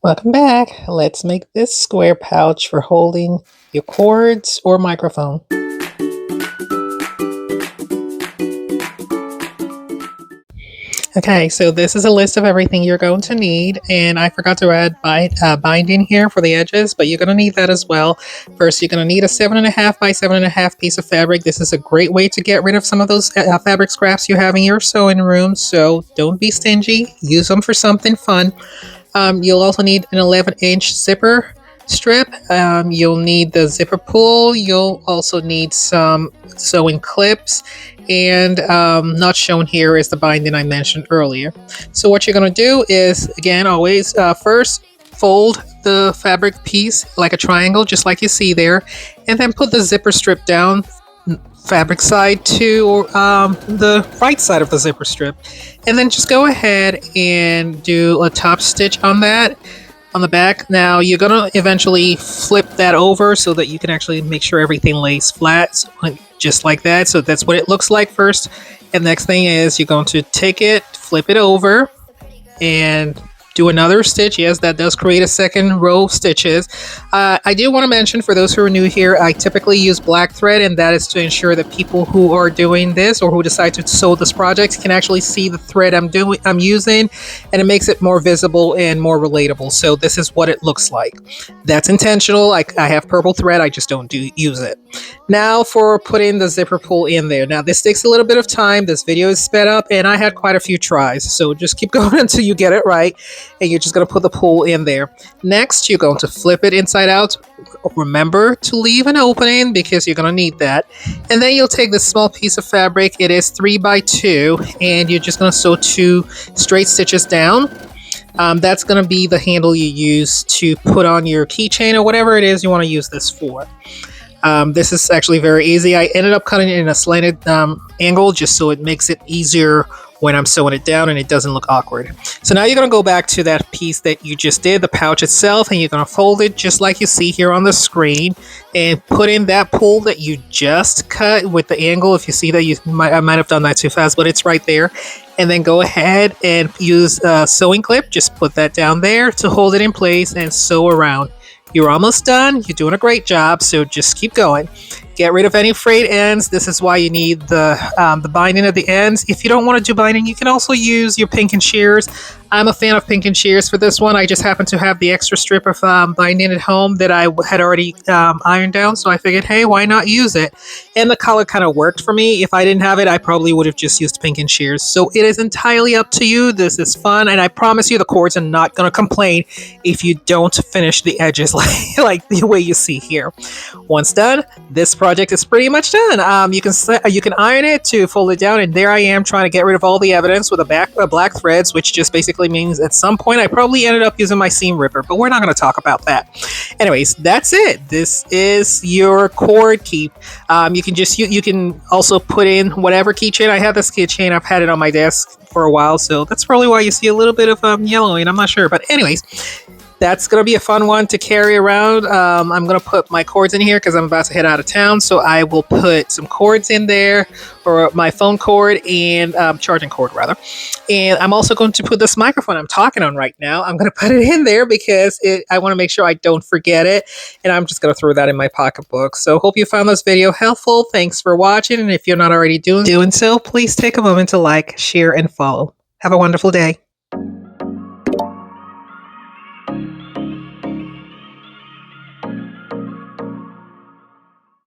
Welcome back. Let's make this square pouch for holding your cords or microphone. Okay, so this is a list of everything you're going to need, and I forgot to add binding here for the edges, but you're going to need that as well. First, you're going to need a 7.5 by 7.5 piece of fabric. This is a great way to get rid of some of those fabric scraps you have in your sewing room, so don't be stingy. Use them for something fun. You'll also need an 11-inch zipper strip. You'll need the zipper pull. You'll also need some sewing clips, and not shown here is the binding I mentioned earlier. So what you're going to do is, again, always first fold the fabric piece like a triangle, just like you see there, and then put the zipper strip down fabric side to the right side of the zipper strip, and then just go ahead and do a top stitch on that on the back. Now you're gonna eventually flip that over so that you can actually make sure everything lays flat, so, just like that. So that's what it looks like first, and next thing is you're going to take it, flip it over, and do another stitch. Yes, that does create a second row of stitches. I do want to mention, for those who are new here, I typically use black thread, and that is to ensure that people who are doing this or who decide to sew this project can actually see the thread I'm using, and it makes it more visible and more relatable. So this is what it looks like. That's intentional. I have purple thread, I just don't use it. Now for putting the zipper pull in there. Now this takes a little bit of time. This video is sped up, and I had quite a few tries, so just keep going until you get it right. And you're just going to put the pull in there. Next, you're going to flip it inside out. Remember to leave an opening because you're going to need that. And then you'll take this small piece of fabric. It is 3 by 2, and you're just going to sew 2 straight stitches down. That's going to be the handle you use to put on your keychain or whatever it is you want to use this for. This is actually very easy. I ended up cutting it in a slanted angle just so it makes it easier when I'm sewing it down and it doesn't look awkward. So now you're going to go back to that piece that you just did, the pouch itself, and you're going to fold it just like you see here on the screen, and put in that pull that you just cut with the angle. If you see that, I might have done that too fast, but it's right there. And then go ahead and use a sewing clip. Just put that down there to hold it in place and sew around. You're almost done. You're doing a great job, so just keep going. Get rid of any frayed ends. This is why you need the binding at the ends. If you don't want to do binding, you can also use your pinking shears. I'm a fan of pinking shears for this one. I just happen to have the extra strip of binding at home that I had already ironed down, so I figured, hey, why not use it? And the color kind of worked for me. If I didn't have it, I probably would have just used pinking shears. So it is entirely up to you. This is fun, and I promise you the cords are not going to complain if you don't finish the edges like the way you see here. Once done, this project is pretty much done. You can iron it to fold it down, and there I am trying to get rid of all the evidence with black threads, which just basically means at some point I probably ended up using my seam ripper, but we're not going to talk about that. Anyways, that's it. This is your cord keep. You can also put in whatever keychain. I have this keychain. I've had it on my desk for a while, so that's probably why you see a little bit of yellowing. I'm not sure, but anyways, that's going to be a fun one to carry around. I'm going to put my cords in here because I'm about to head out of town. So I will put some cords in there, or my phone cord and charging cord rather. And I'm also going to put this microphone I'm talking on right now. I'm going to put it in there because I want to make sure I don't forget it. And I'm just going to throw that in my pocketbook. So hope you found this video helpful. Thanks for watching. And if you're not already doing so, please take a moment to like, share, and follow. Have a wonderful day.